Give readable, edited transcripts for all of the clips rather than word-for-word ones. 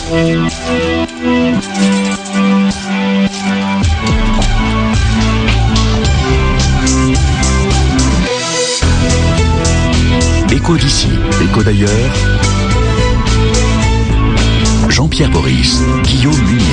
Écho d'ici, écho d'ailleurs. Jean-Pierre Boris, Guillaume Munier.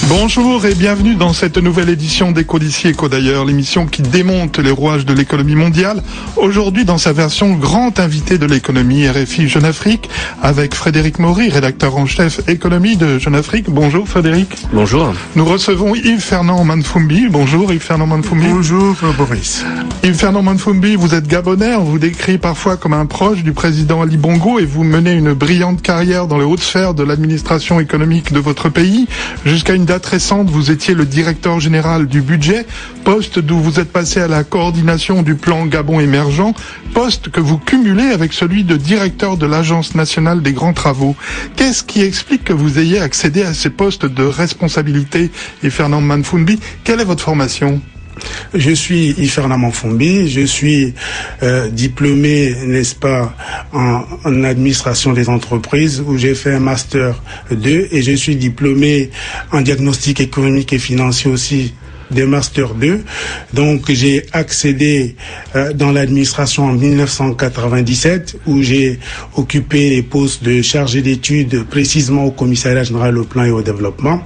Bonjour et bienvenue dans cette nouvelle édition d'Écho d'ici, Écho d'ailleurs, l'émission qui démonte les rouages de l'économie mondiale. Aujourd'hui, dans sa version grand invité de l'économie RFI Jeune Afrique, avec Frédéric Maury, rédacteur en chef économie de Jeune Afrique. Bonjour Frédéric. Bonjour. Nous recevons Yves-Fernand Manfumbi. Bonjour Yves-Fernand Manfumbi. Bonjour Boris. Yves-Fernand Manfumbi, vous êtes gabonais, on vous décrit parfois comme un proche du président Ali Bongo et vous menez une brillante carrière dans les hautes sphères de l'administration économique de votre pays. Jusqu'à une date récente, vous étiez le directeur général du budget, poste d'où vous êtes passé à la coordination du plan Gabon émergent, poste que vous cumulez avec celui de directeur de l'Agence nationale des grands travaux. Qu'est-ce qui explique que vous ayez accédé à ces postes de responsabilité, Yves-Fernand Manfumbi? Quelle est votre formation? Je suis Yves-Fernand Manfumbi, je suis diplômé, n'est-ce pas, en administration des entreprises où j'ai fait un master 2 et je suis diplômé en diagnostic économique et financier aussi des Master 2. Donc j'ai accédé dans l'administration en 1997 où j'ai occupé les postes de chargé d'études précisément au commissariat général au plan et au développement.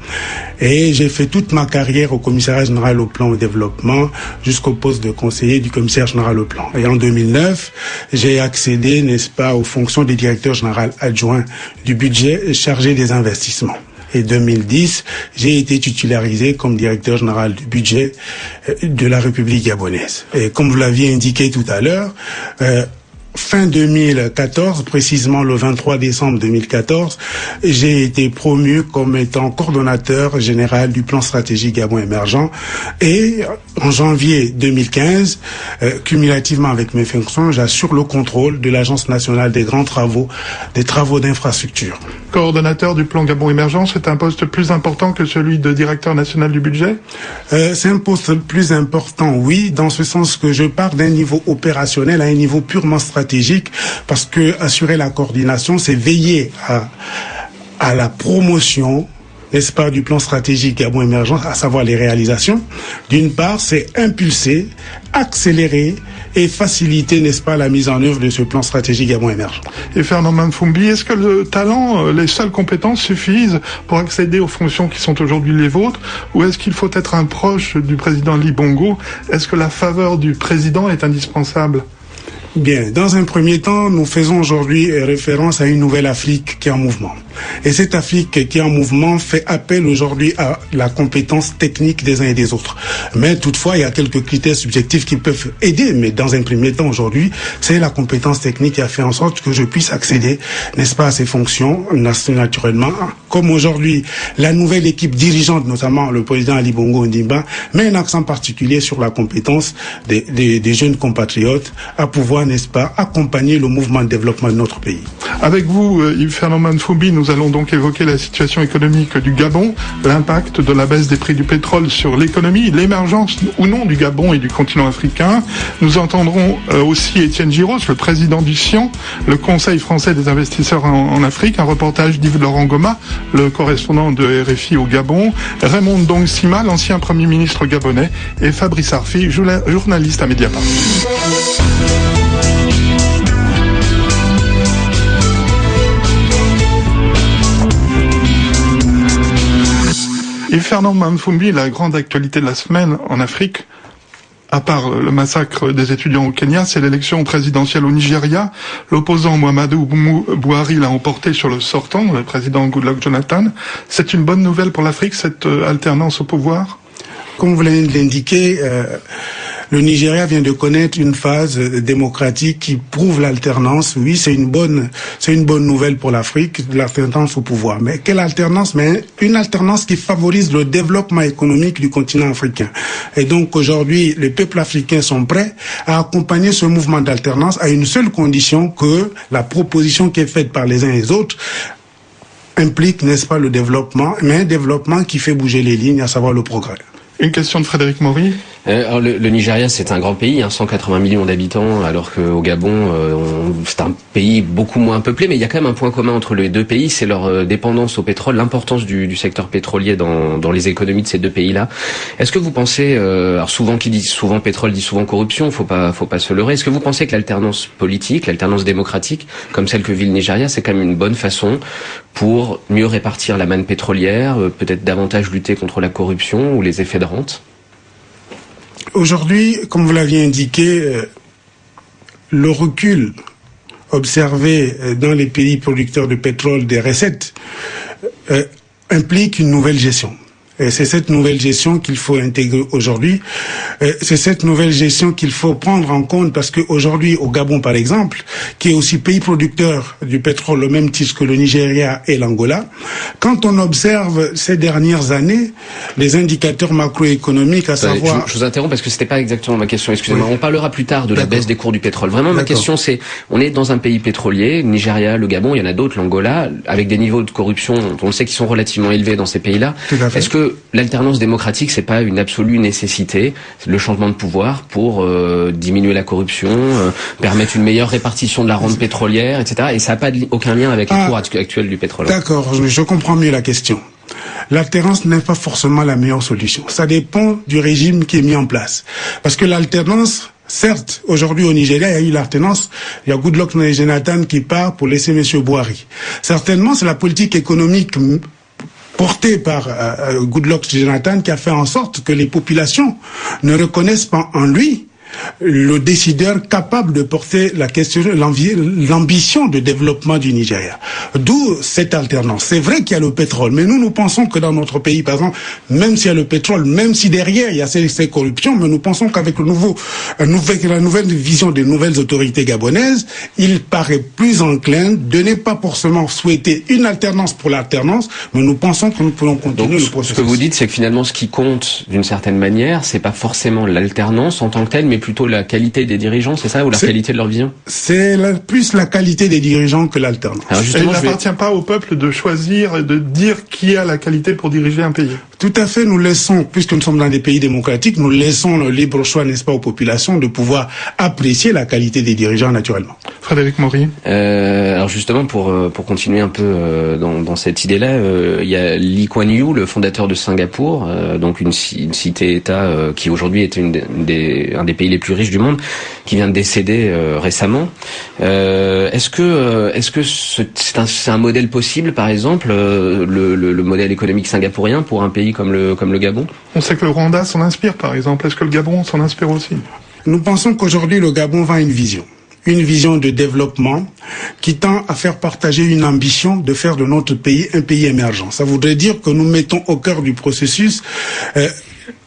Et j'ai fait toute ma carrière au commissariat général au plan et au développement jusqu'au poste de conseiller du commissaire général au plan. Et en 2009, j'ai accédé, n'est-ce pas, aux fonctions de directeur général adjoint du budget chargé des investissements. Et 2010, j'ai été titularisé comme directeur général du budget de la République gabonaise. Et comme vous l'aviez indiqué tout à l'heure, fin 2014, précisément le 23 décembre 2014, j'ai été promu comme étant coordonnateur général du plan stratégique Gabon émergent. Et en janvier 2015, cumulativement avec mes fonctions, j'assure le contrôle de l'Agence nationale des grands travaux, des travaux d'infrastructure. Coordonnateur du plan Gabon émergent, c'est un poste plus important que celui de directeur national du budget? C'est un poste plus important, oui, dans ce sens que je pars d'un niveau opérationnel à un niveau purement stratégique, parce que assurer la coordination, c'est veiller à la promotion, n'est-ce pas, du plan stratégique Gabon émergent, à savoir les réalisations. D'une part, c'est impulser, accélérer et faciliter, n'est-ce pas, la mise en œuvre de ce plan stratégique Gabon émergent. Et Fernand Manfumbi, est-ce que le talent, les seules compétences suffisent pour accéder aux fonctions qui sont aujourd'hui les vôtres, ou est-ce qu'il faut être un proche du président Ali Bongo? Est-ce que la faveur du président est indispensable? Bien, dans un premier temps, nous faisons aujourd'hui référence à une nouvelle Afrique qui est en mouvement. Et cette Afrique qui est en mouvement fait appel aujourd'hui à la compétence technique des uns et des autres. Mais toutefois, il y a quelques critères subjectifs qui peuvent aider. Mais dans un premier temps, aujourd'hui, c'est la compétence technique qui a fait en sorte que je puisse accéder, n'est-ce pas, à ces fonctions, naturellement. Comme aujourd'hui, la nouvelle équipe dirigeante, notamment le président Ali Bongo Ondimba, met un accent particulier sur la compétence des jeunes compatriotes à pouvoir, n'est-ce pas, accompagner le mouvement de développement de notre pays. Avec vous, Yves-Fernand Manfumbi, nous allons donc évoquer la situation économique du Gabon, l'impact de la baisse des prix du pétrole sur l'économie, l'émergence ou non du Gabon et du continent africain. Nous entendrons aussi Étienne Giros, le président du CIAN, le Conseil français des investisseurs en Afrique, un reportage d'Yves-Laurent Goma, le correspondant de RFI au Gabon, Raymond Ndong Sima, l'ancien Premier ministre gabonais, et Fabrice Arfi, journaliste à Mediapart. Yves-Fernand Manfumbi, la grande actualité de la semaine en Afrique, à part le massacre des étudiants au Kenya, c'est l'élection présidentielle au Nigeria. L'opposant Muhammadu Buhari l'a emporté sur le sortant, le président Goodluck Jonathan. C'est une bonne nouvelle pour l'Afrique, cette alternance au pouvoir? Comme vous l'avez indiqué, le Nigeria vient de connaître une phase démocratique qui prouve l'alternance. Oui, c'est une bonne nouvelle pour l'Afrique, l'alternance au pouvoir. Mais quelle alternance? Mais une alternance qui favorise le développement économique du continent africain. Et donc aujourd'hui, les peuples africains sont prêts à accompagner ce mouvement d'alternance à une seule condition, que la proposition qui est faite par les uns et les autres implique, n'est-ce pas, le développement, mais un développement qui fait bouger les lignes, à savoir le progrès. Une question de Frédéric Maury. Alors le Nigeria, c'est un grand pays, 180 millions d'habitants, alors qu'au Gabon, c'est un pays beaucoup moins peuplé, mais il y a quand même un point commun entre les deux pays, c'est leur dépendance au pétrole, l'importance du secteur pétrolier dans les économies de ces deux pays-là. Est-ce que vous pensez, alors souvent qui dit souvent pétrole dit souvent corruption, faut pas se leurrer. Est-ce que vous pensez que l'alternance politique, l'alternance démocratique, comme celle que vit le Nigeria, c'est quand même une bonne façon pour mieux répartir la manne pétrolière, peut-être davantage lutter contre la corruption ou les effets de rente? Aujourd'hui, comme vous l'aviez indiqué, le recul observé dans les pays producteurs de pétrole des recettes implique une nouvelle gestion. Et c'est cette nouvelle gestion qu'il faut intégrer aujourd'hui. C'est cette nouvelle gestion qu'il faut prendre en compte parce qu'aujourd'hui, au Gabon par exemple, qui est aussi pays producteur du pétrole au même titre que le Nigeria et l'Angola, quand on observe ces dernières années, les indicateurs macroéconomiques, à savoir... Je vous interromps parce que c'était pas exactement ma question, excusez-moi. Oui. On parlera plus tard de la baisse des cours du pétrole. Vraiment, ma question c'est, on est dans un pays pétrolier, le Nigeria, le Gabon, il y en a d'autres, l'Angola, avec des niveaux de corruption, on le sait, qui sont relativement élevés dans ces pays-là. Est-ce que l'alternance démocratique, c'est pas une absolue nécessité, le changement de pouvoir pour diminuer la corruption, permettre une meilleure répartition de la rente pétrolière, etc. Et ça n'a pas aucun lien avec les cours actuels du pétrole. D'accord, je comprends mieux la question. L'alternance n'est pas forcément la meilleure solution. Ça dépend du régime qui est mis en place. Parce que l'alternance, certes, aujourd'hui au Nigeria, il y a eu l'alternance. Il y a Goodluck Jonathan qui part pour laisser M. Buhari. Certainement, c'est la politique économique porté par Goodluck Jonathan qui a fait en sorte que les populations ne reconnaissent pas en lui le décideur capable de porter la question, l'ambition de développement du Nigeria. D'où cette alternance. C'est vrai qu'il y a le pétrole, mais nous pensons que dans notre pays, par exemple, même s'il y a le pétrole, même si derrière il y a ces corruptions, mais nous pensons qu'avec la nouvelle vision des nouvelles autorités gabonaises, il paraît plus enclin de ne pas forcément souhaiter une alternance pour l'alternance, mais nous pensons que nous pouvons continuer le processus. Ce que vous dites, c'est que finalement, ce qui compte, d'une certaine manière, c'est pas forcément l'alternance en tant que telle, mais plutôt la qualité des dirigeants, c'est ça, ou la qualité de leur vision? C'est plus la qualité des dirigeants que l'alternance. Il n'appartient pas au peuple de choisir et de dire qui a la qualité pour diriger un pays. Tout à fait, nous laissons, puisque nous sommes dans des pays démocratiques, nous laissons le libre choix, n'est-ce pas, aux populations de pouvoir apprécier la qualité des dirigeants naturellement. Frédéric Maury. Alors justement, pour continuer un peu dans cette idée-là, il y a Lee Kuan Yew, le fondateur de Singapour, donc une cité-État qui aujourd'hui est un des pays les plus riches du monde, qui vient de décéder récemment. Est-ce que c'est un modèle possible, par exemple, le modèle économique singapourien pour un pays comme le Gabon? On sait que le Rwanda s'en inspire, par exemple. Est-ce que le Gabon s'en inspire aussi? Nous pensons qu'aujourd'hui, le Gabon va à une vision de développement qui tend à faire partager une ambition de faire de notre pays un pays émergent. Ça voudrait dire que nous mettons au cœur du processus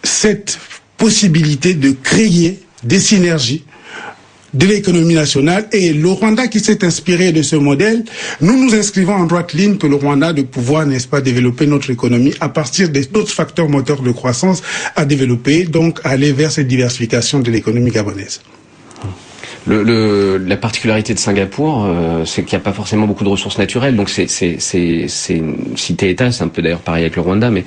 cette possibilité de créer des synergies de l'économie nationale, et le Rwanda qui s'est inspiré de ce modèle, nous inscrivons en droite ligne que le Rwanda de pouvoir, n'est-ce pas, développer notre économie à partir d'autres facteurs moteurs de croissance à développer, donc aller vers cette diversification de l'économie gabonaise. La particularité de Singapour, c'est qu'il n'y a pas forcément beaucoup de ressources naturelles, donc c'est une cité-État, c'est un peu d'ailleurs pareil avec le Rwanda, mais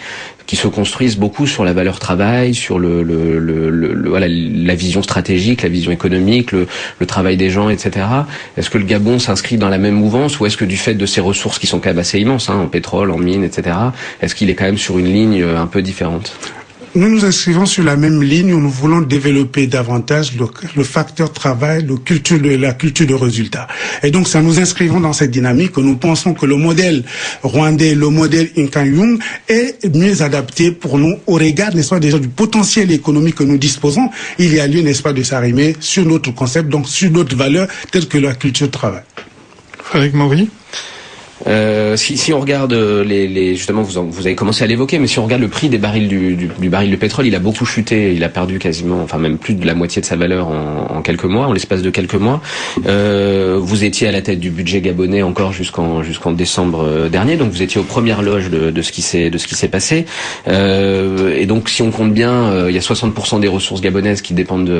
qui se construisent beaucoup sur la valeur travail, sur voilà, la vision stratégique, la vision économique, le travail des gens, etc. Est-ce que le Gabon s'inscrit dans la même mouvance, ou est-ce que du fait de ses ressources qui sont quand même assez immenses, en pétrole, en mines, etc., est-ce qu'il est quand même sur une ligne un peu différente? Nous nous inscrivons sur la même ligne où nous voulons développer davantage le facteur travail, la culture de résultat. Et donc, ça nous inscrivons dans cette dynamique où nous pensons que le modèle rwandais, le modèle Nkanyung est mieux adapté pour nous au regard, n'est-ce pas, déjà du potentiel économique que nous disposons. Il y a lieu, n'est-ce pas, de s'arrimer sur notre concept, donc sur notre valeur, telle que la culture de travail. Frédéric Maury. Si on regarde justement, vous avez commencé à l'évoquer, mais si on regarde le prix des barils du baril de pétrole, il a beaucoup chuté, il a perdu quasiment, enfin même plus de la moitié de sa valeur en quelques mois, en l'espace de quelques mois. Vous étiez à la tête du budget gabonais encore jusqu'en décembre dernier, donc vous étiez aux premières loges de ce qui s'est passé. Et donc si on compte bien, il y a 60% des ressources gabonaises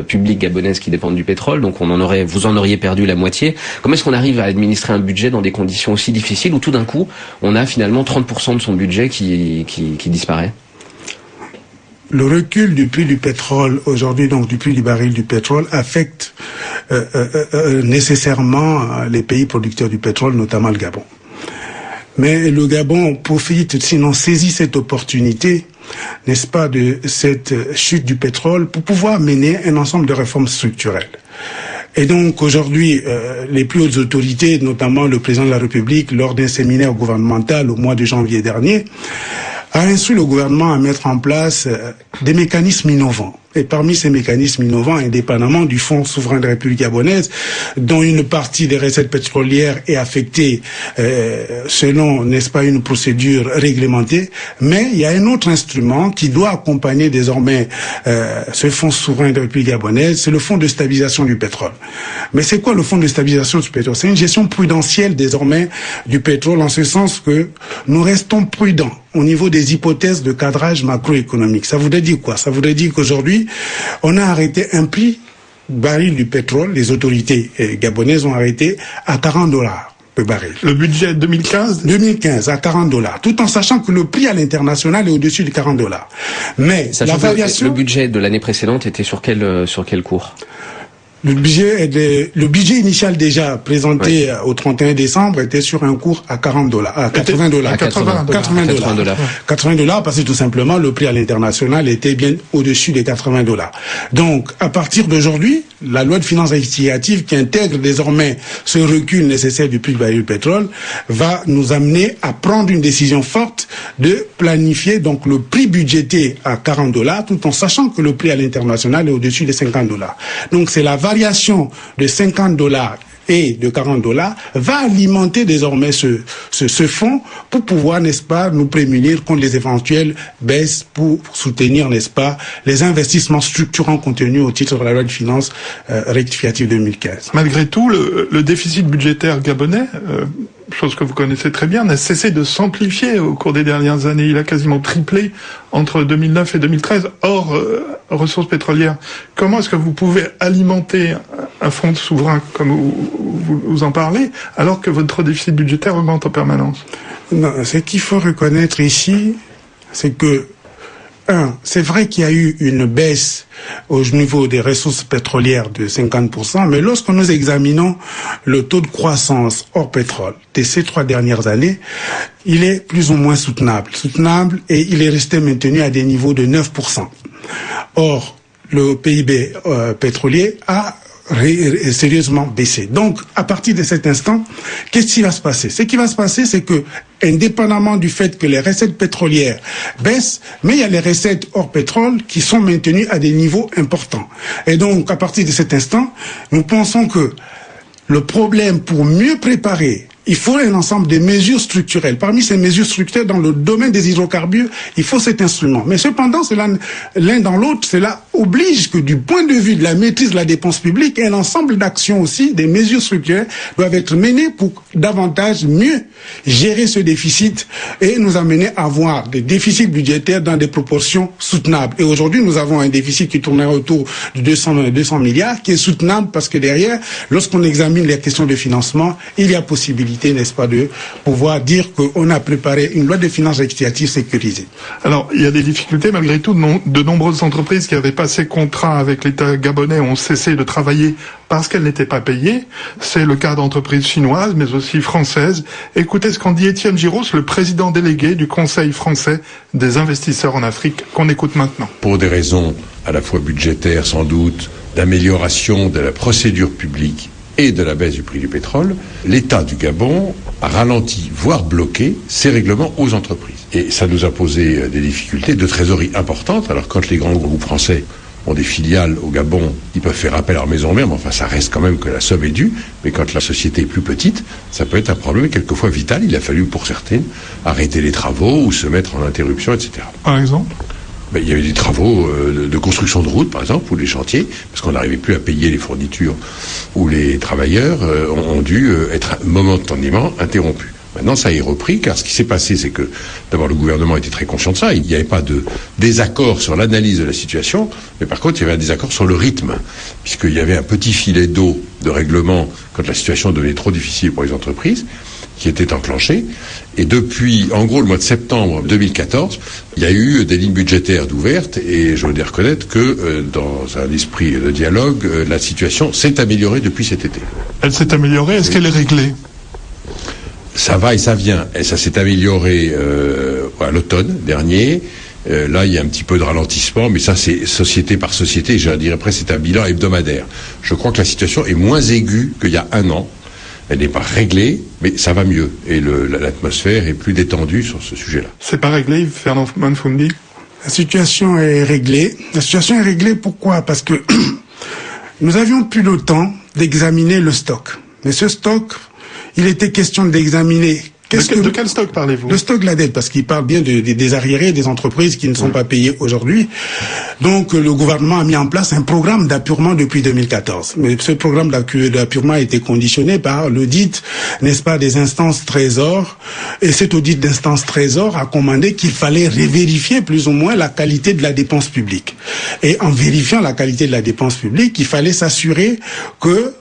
publiques gabonaises qui dépendent du pétrole, donc vous en auriez perdu la moitié. Comment est-ce qu'on arrive à administrer un budget dans des conditions aussi difficiles, où tout d'un coup, on a finalement 30% de son budget qui disparaît? Le recul du prix du pétrole aujourd'hui, donc du prix du baril du pétrole, affecte nécessairement les pays producteurs du pétrole, notamment le Gabon. Mais le Gabon profite, sinon saisit cette opportunité, n'est-ce pas, de cette chute du pétrole pour pouvoir mener un ensemble de réformes structurelles. Et donc aujourd'hui, les plus hautes autorités, notamment le président de la République, lors d'un séminaire gouvernemental au mois de janvier dernier, a instruit le gouvernement à mettre en place des mécanismes innovants. Et parmi ces mécanismes innovants, indépendamment du Fonds souverain de la République gabonaise, dont une partie des recettes pétrolières est affectée selon, n'est-ce pas, une procédure réglementée, mais il y a un autre instrument qui doit accompagner désormais ce Fonds souverain de la République gabonaise, c'est le Fonds de stabilisation du pétrole. Mais c'est quoi le Fonds de stabilisation du pétrole? C'est une gestion prudentielle désormais du pétrole, en ce sens que nous restons prudents au niveau des hypothèses de cadrage macroéconomique. Ça voudrait dire quoi? Ça voudrait dire qu'aujourd'hui, on a arrêté un prix baril du pétrole, les autorités gabonaises ont arrêté à $40 le baril. Le budget 2015 à $40, tout en sachant que le prix à l'international est au-dessus de $40. Mais sachant la variation... Le budget de l'année précédente était sur quel cours? Le budget initial déjà présenté au 31 décembre était sur un cours à $40, à $80. À 80 $, parce que tout simplement le prix à l'international était bien au-dessus des $80. Donc, à partir d'aujourd'hui, la loi de finances rectificative qui intègre désormais ce recul nécessaire du prix du baril du pétrole va nous amener à prendre une décision forte de planifier donc le prix budgété à $40, tout en sachant que le prix à l'international est au-dessus des $50. Donc, c'est la variation de $50 et de $40 va alimenter désormais ce fonds pour pouvoir, n'est-ce pas, nous prémunir contre les éventuelles baisses pour soutenir, n'est-ce pas, les investissements structurants contenus au titre de la loi de finances rectificative 2015. Malgré tout, le déficit budgétaire gabonais, chose que vous connaissez très bien, n'a cessé de s'amplifier au cours des dernières années. Il a quasiment triplé entre 2009 et 2013, hors ressources pétrolières. Comment est-ce que vous pouvez alimenter un fonds souverain, comme vous en parlez, alors que votre déficit budgétaire augmente en permanence? Non, ce qu'il faut reconnaître ici, c'est que c'est vrai qu'il y a eu une baisse au niveau des ressources pétrolières de 50%, mais lorsque nous examinons le taux de croissance hors pétrole de ces 3 dernières années, il est plus ou moins soutenable, et il est resté maintenu à des niveaux de 9%. Or, le PIB pétrolier a sérieusement baissé. Donc, à partir de cet instant, qu'est-ce qui va se passer? Ce qui va se passer, c'est que, indépendamment du fait que les recettes pétrolières baissent, mais il y a les recettes hors pétrole qui sont maintenues à des niveaux importants. Et donc, à partir de cet instant, nous pensons que le problème, pour mieux préparer, il faut un ensemble de mesures structurelles. Parmi ces mesures structurelles, dans le domaine des hydrocarbures, il faut cet instrument. Mais cependant, l'un dans l'autre, cela oblige que du point de vue de la maîtrise de la dépense publique, un ensemble d'actions aussi, des mesures structurelles, doivent être menées pour davantage mieux gérer ce déficit et nous amener à avoir des déficits budgétaires dans des proportions soutenables. Et aujourd'hui, nous avons un déficit qui tournerait autour de 200 milliards, qui est soutenable parce que derrière, lorsqu'on examine les questions de financement, il y a possibilité, n'est-ce pas, de pouvoir dire qu'on a préparé une loi de finances rectificative sécurisée. Alors, il y a des difficultés malgré tout. De nombreuses entreprises qui avaient passé contrat avec l'État gabonais ont cessé de travailler parce qu'elles n'étaient pas payées. C'est le cas d'entreprises chinoises, mais aussi françaises. Écoutez ce qu'en dit Étienne Giros, le président délégué du Conseil français des investisseurs en Afrique, qu'on écoute maintenant. Pour des raisons à la fois budgétaires, sans doute, d'amélioration de la procédure publique et de la baisse du prix du pétrole, l'État du Gabon a ralenti, voire bloqué, ses règlements aux entreprises. Et ça nous a posé des difficultés de trésorerie importantes. Alors quand les grands groupes français ont des filiales au Gabon, ils peuvent faire appel à leur maison mère, mais enfin ça reste quand même que la somme est due. Mais quand la société est plus petite, ça peut être un problème quelquefois vital. Il a fallu pour certaines arrêter les travaux ou se mettre en interruption, etc. Par exemple ? Il y avait des travaux de construction de routes, par exemple, ou des chantiers, parce qu'on n'arrivait plus à payer les fournitures, où les travailleurs ont dû être momentanément interrompus. Maintenant, ça est repris, car ce qui s'est passé, c'est que, d'abord, le gouvernement était très conscient de ça. Il n'y avait pas de désaccord sur l'analyse de la situation, mais par contre, il y avait un désaccord sur le rythme, puisqu'il y avait un petit filet d'eau de règlement quand la situation devenait trop difficile pour les entreprises. qui était enclenché. Et depuis, en gros, le mois de septembre 2014, il y a eu des lignes budgétaires d'ouvertes et je dois reconnaître que dans un esprit de dialogue, la situation s'est améliorée depuis cet été. Elle s'est améliorée, est-ce qu'elle est réglée ? Ça va et ça vient. Et ça s'est amélioré à l'automne dernier. Là, il y a un petit peu de ralentissement, mais ça, c'est société par société. Je dirais presque c'est un bilan hebdomadaire. Je crois que la situation est moins aiguë qu'il y a un an. Elle n'est pas réglée, mais ça va mieux. Et l'atmosphère est plus détendue sur ce sujet-là. C'est pas réglé, Fernand Manfumbi ? La situation est réglée. La situation est réglée pourquoi ? Parce que nous avions plus le temps d'examiner le stock. Mais ce stock, il était question d'examiner... De quel stock parlez-vous ? Le stock de la dette, parce qu'il parle bien des arriérés des entreprises qui ne sont pas payées aujourd'hui. Donc le gouvernement a mis en place un programme d'appurement depuis 2014. Mais ce programme d'appurement a été conditionné par l'audit, n'est-ce pas, des instances trésor. Et cet audit d'instances trésor a commandé qu'il fallait revérifier plus ou moins la qualité de la dépense publique. Et en vérifiant la qualité de la dépense publique, il fallait s'assurer que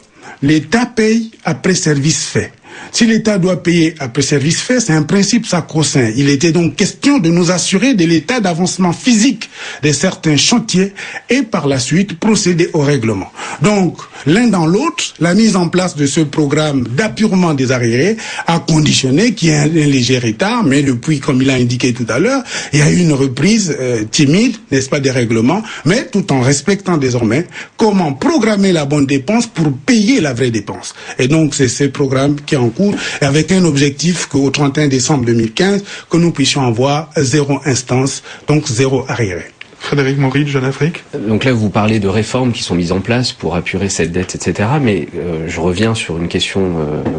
l'État paye après service fait. Si l'État doit payer après service fait, c'est un principe sacro-saint. Il était donc question de nous assurer de l'état d'avancement physique de certains chantiers et par la suite procéder au règlement. Donc, l'un dans l'autre, la mise en place de ce programme d'appurement des arriérés a conditionné qu'il y ait un léger retard, mais depuis, comme il a indiqué tout à l'heure, il y a eu une reprise timide, n'est-ce pas, des règlements, mais tout en respectant désormais comment programmer la bonne dépense pour payer la vraie dépense. Et donc, c'est ce programme qui est en cours, et avec un objectif qu'au 31 décembre 2015, que nous puissions avoir 0 instance, donc 0 arriéré. Frédéric Maury, Jeune Afrique. Donc là, vous parlez de réformes qui sont mises en place pour apurer cette dette, etc. Mais je reviens sur une question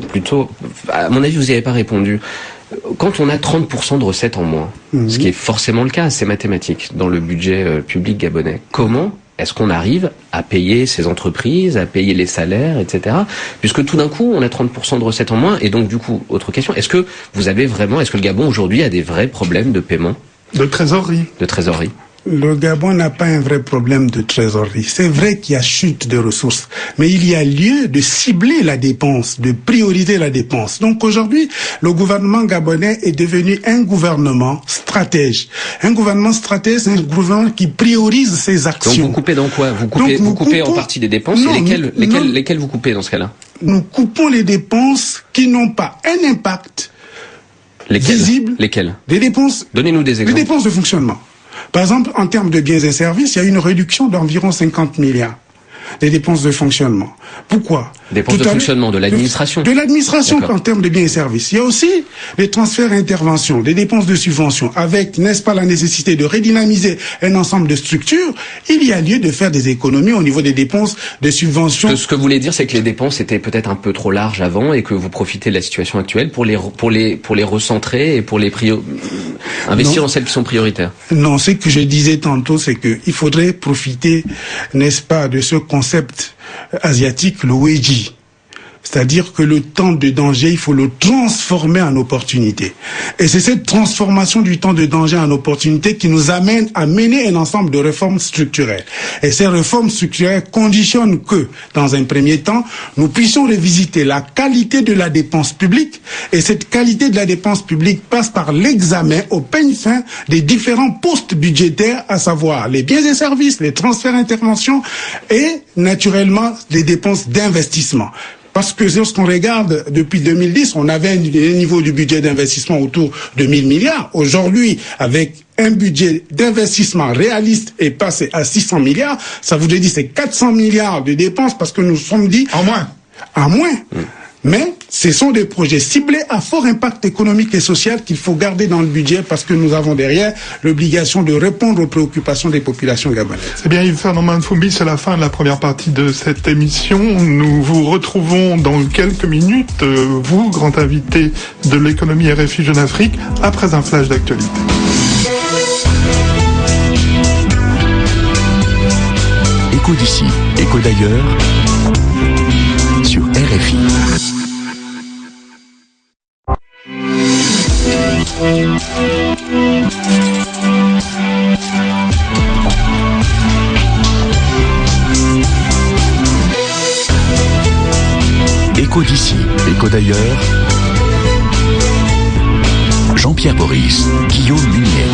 plutôt... À mon avis, vous n'y avez pas répondu. Quand on a 30% de recettes en moins, ce qui est forcément le cas, c'est mathématique, dans le budget public gabonais, comment est-ce qu'on arrive à payer ces entreprises, à payer les salaires, etc. Puisque tout d'un coup, on a 30% de recettes en moins. Et donc, du coup, autre question, est-ce que le Gabon aujourd'hui a des vrais problèmes de paiement ? De trésorerie. De trésorerie. Le Gabon n'a pas un vrai problème de trésorerie. C'est vrai qu'il y a chute de ressources, mais il y a lieu de cibler la dépense, de prioriser la dépense. Donc aujourd'hui, le gouvernement gabonais est devenu un gouvernement stratège. Un gouvernement stratège, c'est un gouvernement qui priorise ses actions. Donc vous coupez dans quoi ? Vous coupez en partie des dépenses. Non, et lesquelles vous coupez dans ce cas-là ? Nous coupons les dépenses qui n'ont pas un impact visible. Lesquelles ? Des dépenses. Donnez-nous des exemples. Des dépenses de fonctionnement. Par exemple, en termes de biens et services, il y a une réduction d'environ 50 milliards des dépenses de fonctionnement. Pourquoi ? Dépenses de fonctionnement de l'administration. De l'administration en termes de biens et services. Il y a aussi les transferts et interventions, des dépenses de subvention, avec, n'est-ce pas, la nécessité de redynamiser un ensemble de structures. Il y a lieu de faire des économies au niveau des dépenses de subventions. Ce que vous voulez dire, c'est que les dépenses étaient peut-être un peu trop larges avant et que vous profitez de la situation actuelle pour les recentrer et pour les investir dans celles qui sont prioritaires. Non, ce que je disais tantôt, c'est que il faudrait profiter, n'est-ce pas, de ce concept asiatique, le Weiji. C'est-à-dire que le temps de danger, il faut le transformer en opportunité. Et c'est cette transformation du temps de danger en opportunité qui nous amène à mener un ensemble de réformes structurelles. Et ces réformes structurelles conditionnent que, dans un premier temps, nous puissions revisiter la qualité de la dépense publique. Et cette qualité de la dépense publique passe par l'examen au peigne fin des différents postes budgétaires, à savoir les biens et services, les transferts interventions et, naturellement, les dépenses d'investissement. Parce que lorsqu'on regarde, depuis 2010, on avait un niveau du budget d'investissement autour de 1000 milliards. Aujourd'hui, avec un budget d'investissement réaliste et passé à 600 milliards, ça voudrait dire c'est 400 milliards de dépenses parce que nous sommes dit... En moins. En moins. Mais ce sont des projets ciblés à fort impact économique et social qu'il faut garder dans le budget parce que nous avons derrière l'obligation de répondre aux préoccupations des populations gabonaises. Eh bien, Fernand Manfumbi, c'est la fin de la première partie de cette émission. Nous vous retrouvons dans quelques minutes, vous, grand invité de l'économie RFI Jeune Afrique, après un flash d'actualité. Écho d'ici, écho d'ailleurs, sur RFI. Écho d'ici, écho d'ailleurs, Pierre Boris, Guillaume Munier.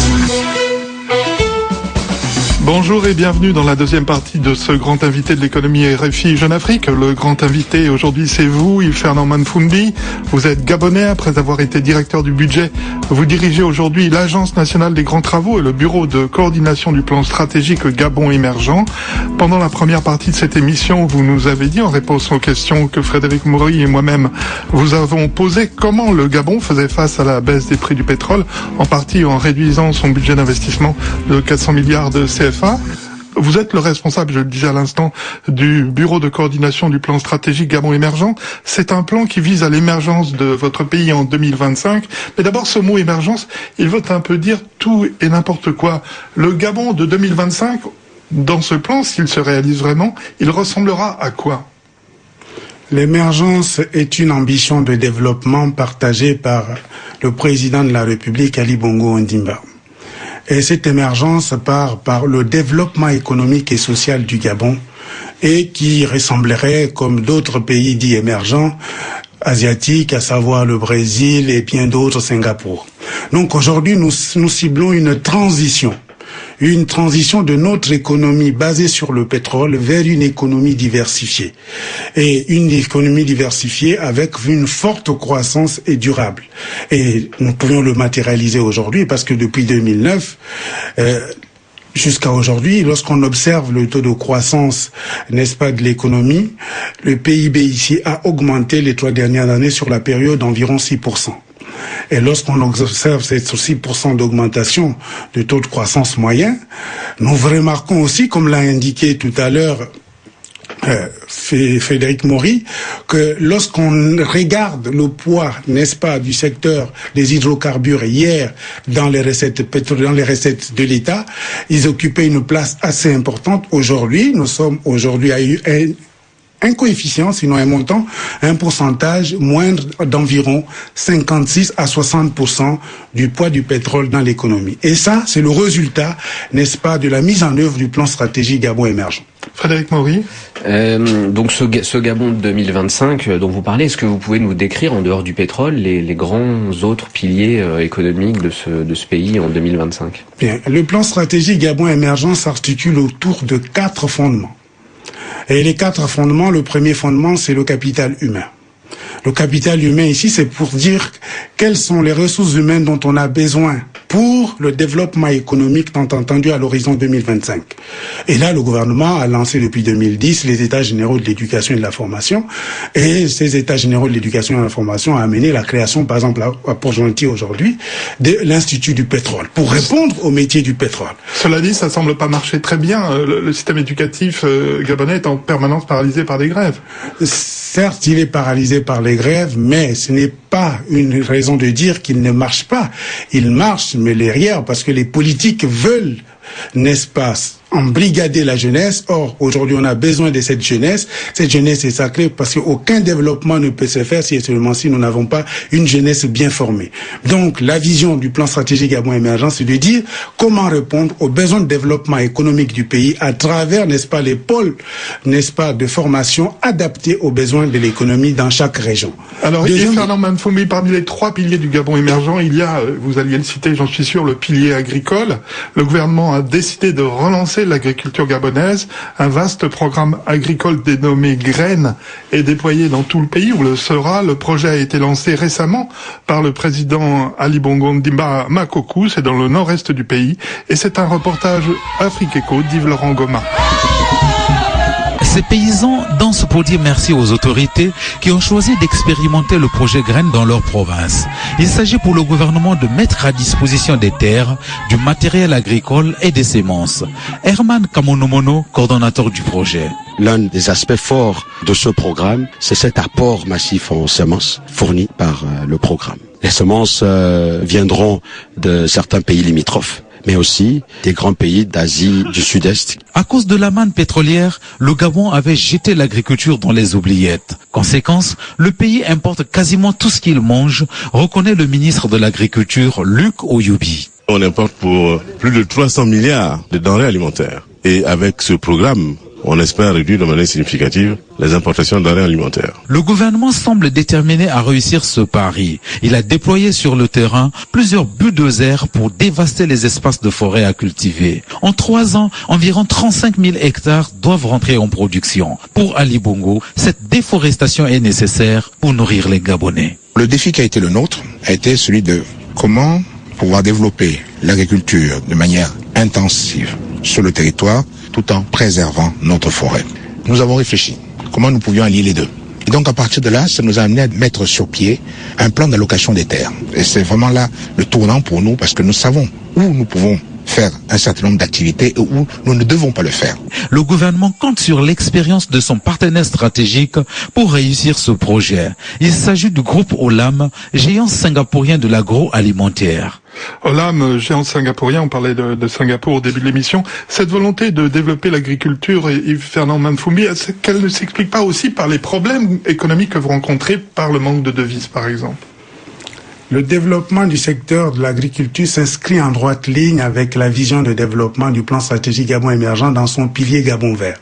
Bonjour et bienvenue dans la deuxième partie de ce grand invité de l'économie RFI Jeune Afrique. Le grand invité aujourd'hui c'est vous, Yves-Fernand Manfumbi. Vous êtes gabonais après avoir été directeur du budget. Vous dirigez aujourd'hui l'Agence nationale des grands travaux et le bureau de coordination du plan stratégique Gabon émergent. Pendant la première partie de cette émission, vous nous avez dit en réponse aux questions que Frédéric Maury et moi-même vous avons posées comment le Gabon faisait face à la baisse des prix du pétrole, en partie en réduisant son budget d'investissement de 400 milliards de CFA. Vous êtes le responsable, je le disais à l'instant, du bureau de coordination du plan stratégique Gabon émergent. C'est un plan qui vise à l'émergence de votre pays en 2025. Mais d'abord, ce mot émergence, il veut un peu dire tout et n'importe quoi. Le Gabon de 2025, dans ce plan, s'il se réalise vraiment, il ressemblera à quoi ? L'émergence est une ambition de développement partagée par le président de la République, Ali Bongo Ondimba. Et cette émergence part par le développement économique et social du Gabon et qui ressemblerait, comme d'autres pays dits émergents, asiatiques, à savoir le Brésil et bien d'autres, Singapour. Donc aujourd'hui, nous ciblons une transition de notre économie basée sur le pétrole vers une économie diversifiée. Et une économie diversifiée avec une forte croissance et durable. Et nous pouvons le matérialiser aujourd'hui parce que depuis 2009, jusqu'à aujourd'hui, lorsqu'on observe le taux de croissance, n'est-ce pas, de l'économie, le PIB ici a augmenté les 3 dernières années sur la période d'environ 6%. Et lorsqu'on observe ces 6% d'augmentation du taux de croissance moyen, nous remarquons aussi, comme l'a indiqué tout à l'heure Frédéric Maury, que lorsqu'on regarde le poids, n'est-ce pas, du secteur des hydrocarbures hier dans les recettes de l'État, ils occupaient une place assez importante. Aujourd'hui, nous sommes à un coefficient, sinon un montant, un pourcentage moindre d'environ 56 à 60% du poids du pétrole dans l'économie. Et ça, c'est le résultat, n'est-ce pas, de la mise en œuvre du plan stratégique Gabon émergent. Frédéric Maury. Donc ce Gabon de 2025 dont vous parlez, est-ce que vous pouvez nous décrire, en dehors du pétrole, les grands autres piliers économiques de ce pays en 2025 ? Bien, le plan stratégique Gabon émergent s'articule autour de 4 fondements. Et les 4 fondements, le premier fondement, c'est le capital humain. Le capital humain ici, c'est pour dire quelles sont les ressources humaines dont on a besoin pour le développement économique tant entendu à l'horizon 2025. Et là, le gouvernement a lancé depuis 2010 les États généraux de l'éducation et de la formation. Et ces États généraux de l'éducation et de la formation ont amené la création, par exemple, à Port-Gentil aujourd'hui, de l'Institut du pétrole, pour répondre au métier du pétrole. Cela dit, ça semble pas marcher très bien. Le système éducatif gabonais est en permanence paralysé par des grèves. Certes, il est paralysé par les grèves, mais ce n'est pas une raison de dire qu'il ne marche pas. Il marche, mais derrière, parce que les politiques veulent, n'est-ce pas, embrigader la jeunesse. Or, aujourd'hui, on a besoin de cette jeunesse. Cette jeunesse est sacrée parce qu'aucun développement ne peut se faire si et seulement si nous n'avons pas une jeunesse bien formée. Donc, la vision du plan stratégique Gabon émergent, c'est de dire comment répondre aux besoins de développement économique du pays à travers, n'est-ce pas, les pôles, n'est-ce pas, de formation adaptés aux besoins de l'économie dans chaque région. Alors, Yves-Fernand Manfumbi, parmi les 3 piliers du Gabon émergent, il y a, vous alliez le citer, j'en suis sûr, le pilier agricole. Le gouvernement a décidé de relancer l'agriculture gabonaise. Un vaste programme agricole dénommé Graines est déployé dans tout le pays, où le sera. Le projet a été lancé récemment par le président Ali Bongo Ondimba Makokou, c'est dans le nord-est du pays. Et c'est un reportage Afrique Eco d'Yves Laurent Goma. Ces paysans dansent pour dire merci aux autorités qui ont choisi d'expérimenter le projet Graines dans leur province. Il s'agit pour le gouvernement de mettre à disposition des terres, du matériel agricole et des semences. Herman Kamonomono, coordonnateur du projet. L'un des aspects forts de ce programme, c'est cet apport massif en semences fourni par le programme. Les semences viendront de certains pays limitrophes, mais aussi des grands pays d'Asie du Sud-Est. À cause de la manne pétrolière, le Gabon avait jeté l'agriculture dans les oubliettes. Conséquence, le pays importe quasiment tout ce qu'il mange, reconnaît le ministre de l'Agriculture, Luc Oyubi. On importe pour plus de 300 milliards de denrées alimentaires. Et avec ce programme on espère réduire de manière significative les importations de denrées alimentaires. Le gouvernement semble déterminé à réussir ce pari. Il a déployé sur le terrain plusieurs bulldozers pour dévaster les espaces de forêt à cultiver. En 3 ans, environ 35 000 hectares doivent rentrer en production. Pour Ali Bongo, cette déforestation est nécessaire pour nourrir les Gabonais. Le défi qui a été le nôtre a été celui de comment pouvoir développer l'agriculture de manière intensive sur le territoire tout en préservant notre forêt. Nous avons réfléchi comment nous pouvions allier les deux. Et donc à partir de là, ça nous a amené à mettre sur pied un plan d'allocation des terres. Et c'est vraiment là le tournant pour nous parce que nous savons où nous pouvons faire un certain nombre d'activités et où nous ne devons pas le faire. Le gouvernement compte sur l'expérience de son partenaire stratégique pour réussir ce projet. Il s'agit du groupe Olam, géant singapourien de l'agroalimentaire. Olam, géant singapourien, on parlait de Singapour au début de l'émission. Cette volonté de développer l'agriculture, Yves Fernand Mfumbi, est-ce qu'elle ne s'explique pas aussi par les problèmes économiques que vous rencontrez par le manque de devises, par exemple ? Le développement du secteur de l'agriculture s'inscrit en droite ligne avec la vision de développement du plan stratégique Gabon émergent dans son pilier Gabon vert.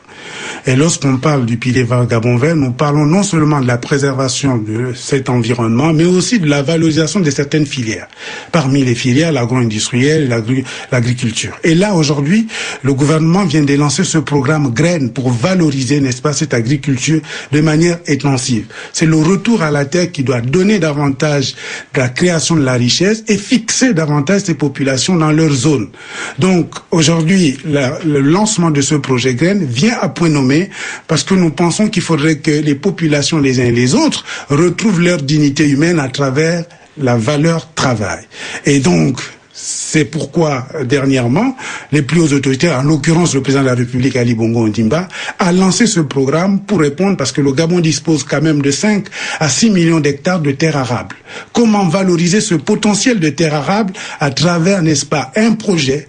Et lorsqu'on parle du pilier Gabon vert, nous parlons non seulement de la préservation de cet environnement, mais aussi de la valorisation de certaines filières. Parmi les filières, l'agro-industriel et l'agriculture. Et là, aujourd'hui, le gouvernement vient de lancer ce programme Graines pour valoriser, n'est-ce pas, cette agriculture de manière intensive. C'est le retour à la terre qui doit donner davantage de la création de la richesse et fixer davantage ces populations dans leur zone. Donc, aujourd'hui, le lancement de ce projet Graines vient à point nommé parce que nous pensons qu'il faudrait que les populations les uns et les autres retrouvent leur dignité humaine à travers la valeur travail. Et donc, c'est pourquoi, dernièrement, les plus hautes autorités, en l'occurrence le président de la République, Ali Bongo Ondimba, a lancé ce programme pour répondre, parce que le Gabon dispose quand même de 5 à 6 millions d'hectares de terres arables. Comment valoriser ce potentiel de terres arables à travers, n'est-ce pas, un projet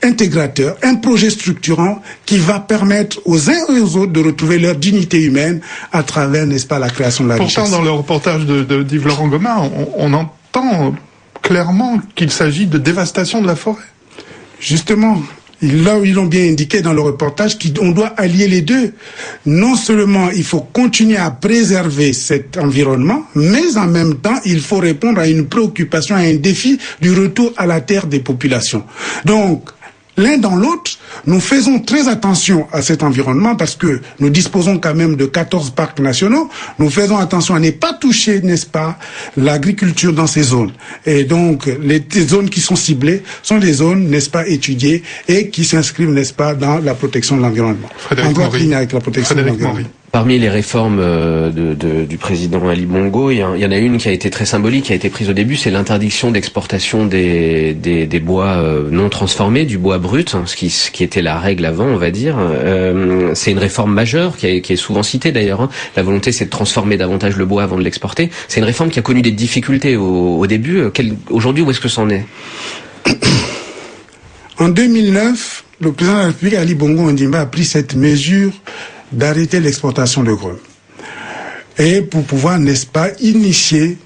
intégrateur, un projet structurant qui va permettre aux uns et aux autres de retrouver leur dignité humaine à travers, n'est-ce pas, la création de la richesse. Pourtant, dans le reportage d'Yves Laurent Gomin, on entend clairement qu'il s'agit de dévastation de la forêt. Justement, là où ils l'ont bien indiqué dans le reportage, qu'on doit allier les deux. Non seulement il faut continuer à préserver cet environnement, mais en même temps, il faut répondre à une préoccupation, à un défi du retour à la terre des populations. Donc, l'un dans l'autre, nous faisons très attention à cet environnement parce que nous disposons quand même de 14 parcs nationaux. Nous faisons attention à ne pas toucher, n'est-ce pas, l'agriculture dans ces zones. Et donc, les zones qui sont ciblées sont des zones, n'est-ce pas, étudiées et qui s'inscrivent, n'est-ce pas, dans la protection de l'environnement. Frédéric Maury. Avec la protection de l'environnement. Parmi les réformes du président Ali Bongo, il y en a une qui a été très symbolique, qui a été prise au début, c'est l'interdiction d'exportation des bois non transformés, du bois brut, ce qui était la règle avant, on va dire. C'est une réforme majeure qui est souvent citée d'ailleurs. La volonté, c'est de transformer davantage le bois avant de l'exporter. C'est une réforme qui a connu des difficultés au début. Aujourd'hui, où est-ce que c'en est ? En 2009, le président de la République, Ali Bongo Ondimba, a pris cette mesure d'arrêter l'exportation de grumes. Et pour pouvoir, n'est-ce pas, initier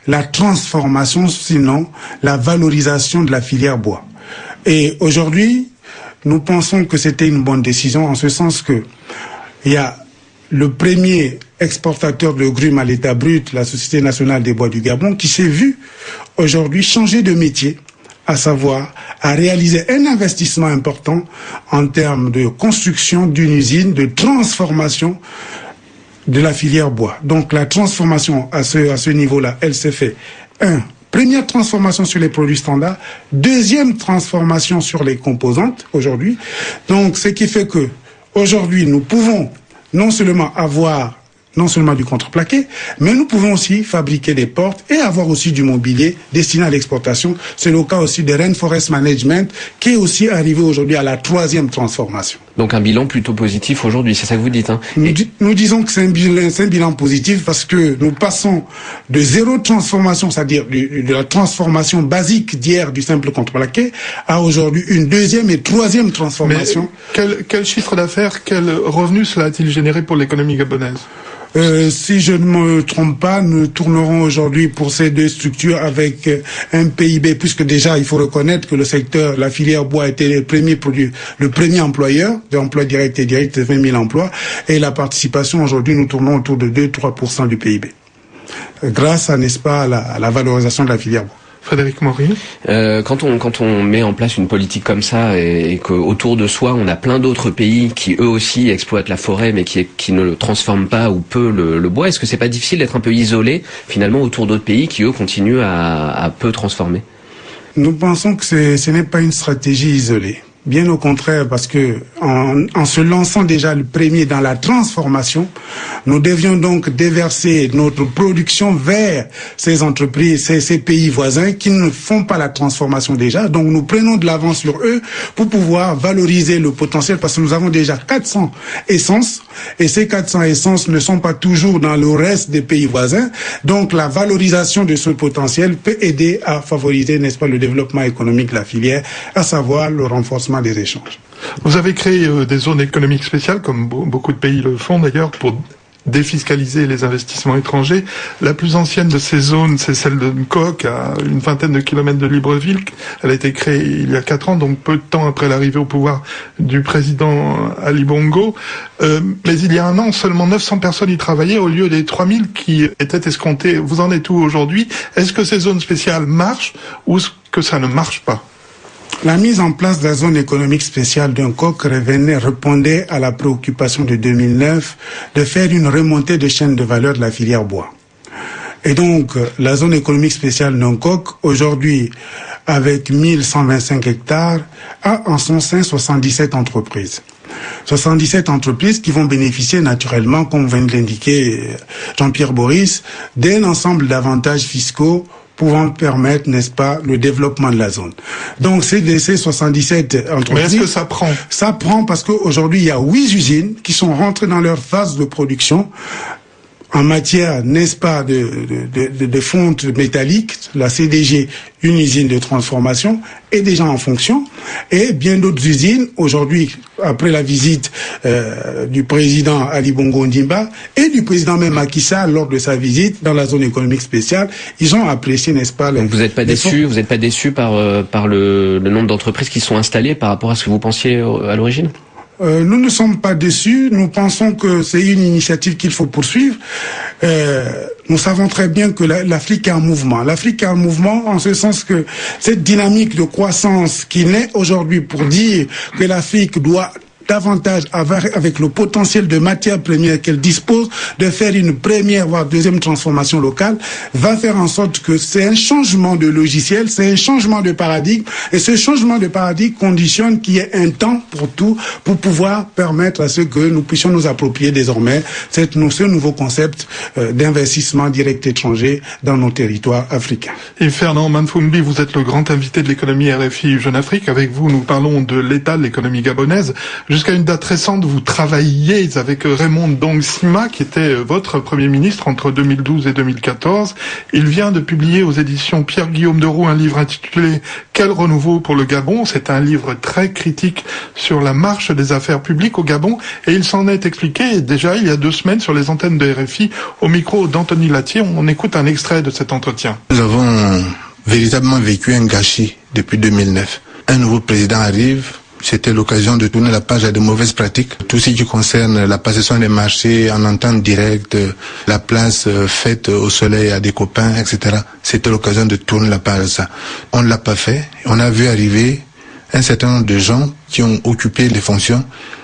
la transformation, sinon la valorisation de la filière bois. Et aujourd'hui, nous pensons que c'était une bonne décision en ce sens que il y a le premier exportateur de grumes à l'état brut, la Société nationale des bois du Gabon, qui s'est vu aujourd'hui changer de métier, à savoir à réaliser un investissement important en termes de construction d'une usine, de transformation de la filière bois. Donc la transformation à ce niveau-là, elle s'est fait. Première transformation sur les produits standards, deuxième transformation sur les composantes aujourd'hui. Donc ce qui fait que aujourd'hui nous pouvons non seulement avoir du contreplaqué, mais nous pouvons aussi fabriquer des portes et avoir aussi du mobilier destiné à l'exportation. C'est le cas aussi de Rainforest Management qui est aussi arrivé aujourd'hui à la 3e transformation. Donc un bilan plutôt positif aujourd'hui, c'est ça que vous dites, hein? Nous disons que c'est un bilan positif parce que nous passons de zéro transformation, c'est-à-dire de la transformation basique d'hier du simple contreplaqué, à aujourd'hui une 2e et 3e transformation. Mais quel chiffre d'affaires, quel revenu cela a-t-il généré pour l'économie gabonaise ? Si je ne me trompe pas, nous tournerons aujourd'hui pour ces deux structures avec un PIB, puisque déjà il faut reconnaître que le secteur, la filière bois était le premier employeur d'emplois directs et indirects de 20 000 emplois, et la participation aujourd'hui nous tournons autour de 2-3% du PIB, grâce à, n'est-ce pas, à la valorisation de la filière bois. Frédéric Maury. Quand on met en place une politique comme ça et qu'autour de soi on a plein d'autres pays qui eux aussi exploitent la forêt mais qui ne le transforment pas ou peu le bois, est-ce que c'est pas difficile d'être un peu isolé finalement autour d'autres pays qui eux continuent à peu transformer? Nous pensons que ce n'est pas une stratégie isolée. Bien au contraire, parce que en se lançant déjà le premier dans la transformation, nous devions donc déverser notre production vers ces entreprises, ces pays voisins qui ne font pas la transformation déjà. Donc nous prenons de l'avance sur eux pour pouvoir valoriser le potentiel, parce que nous avons déjà 400 essences et ces 400 essences ne sont pas toujours dans le reste des pays voisins. Donc la valorisation de ce potentiel peut aider à favoriser, n'est-ce pas, le développement économique de la filière, à savoir le renforcement des échanges. Vous avez créé des zones économiques spéciales, comme beaucoup de pays le font d'ailleurs, pour défiscaliser les investissements étrangers. La plus ancienne de ces zones, c'est celle de Nkok, à une vingtaine de kilomètres de Libreville. Elle a été créée il y a 4 ans, donc peu de temps après l'arrivée au pouvoir du président Ali Bongo. Mais il y a un an, seulement 900 personnes y travaillaient au lieu des 3000 qui étaient escomptées. Vous en êtes où aujourd'hui? Est-ce que ces zones spéciales marchent ou est-ce que ça ne marche pas? La mise en place de la zone économique spéciale d'Nkok répondait à la préoccupation de 2009 de faire une remontée de chaîne de valeur de la filière bois. Et donc, la zone économique spéciale d'Nkok, aujourd'hui, avec 1125 hectares, a en son sein 77 entreprises. 77 entreprises qui vont bénéficier naturellement, comme vient de l'indiquer Jean-Pierre Boris, d'un ensemble d'avantages fiscaux pouvant permettre, n'est-ce pas, le développement de la zone. Donc, c'est de ces 77 entreprises. Mais est-ce que ça prend? Ça prend parce qu'aujourd'hui, il y a 8 usines qui sont rentrées dans leur phase de production en matière, n'est-ce pas, de fonte métallique. La CDG, une usine de transformation, est déjà en fonction. Et bien d'autres usines, aujourd'hui, après la visite du président Ali Bongo Ondimba et du président même Macky Sall lors de sa visite dans la zone économique spéciale, ils ont apprécié, n'est-ce pas. Donc vous n'êtes pas déçu par le nombre d'entreprises qui sont installées par rapport à ce que vous pensiez à l'origine? Nous ne sommes pas déçus. Nous pensons que c'est une initiative qu'il faut poursuivre. Nous savons très bien que l'Afrique est en mouvement. L'Afrique est en mouvement en ce sens que cette dynamique de croissance qui naît aujourd'hui pour dire que l'Afrique doit davantage avec le potentiel de matières premières qu'elle dispose de faire une première voire deuxième transformation locale, va faire en sorte que c'est un changement de logiciel, c'est un changement de paradigme, et ce changement de paradigme conditionne qu'il y ait un temps pour tout, pour pouvoir permettre à ce que nous puissions nous approprier désormais ce nouveau concept d'investissement direct étranger dans nos territoires africains. Et Fernand Manfumbi, vous êtes le grand invité de l'économie RFI Jeune Afrique. Avec vous, nous parlons de l'état de l'économie gabonaise. Jusqu'à une date récente, vous travailliez avec Raymond Dong Sima, qui était votre Premier ministre entre 2012 et 2014. Il vient de publier aux éditions Pierre-Guillaume Deroux un livre intitulé « Quel renouveau pour le Gabon ?» C'est un livre très critique sur la marche des affaires publiques au Gabon, et il s'en est expliqué déjà il y a 2 semaines sur les antennes de RFI au micro d'Anthony Latier. On écoute un extrait de cet entretien. Nous avons véritablement vécu un gâchis depuis 2009. Un nouveau président arrive. C'était l'occasion de tourner la page à de mauvaises pratiques. Tout ce qui concerne la passation des marchés en entente directe, la place faite au soleil à des copains, etc. C'était l'occasion de tourner la page à ça. On ne l'a pas fait. On a vu arriver un certain nombre de gens qui ont occupé les fonctions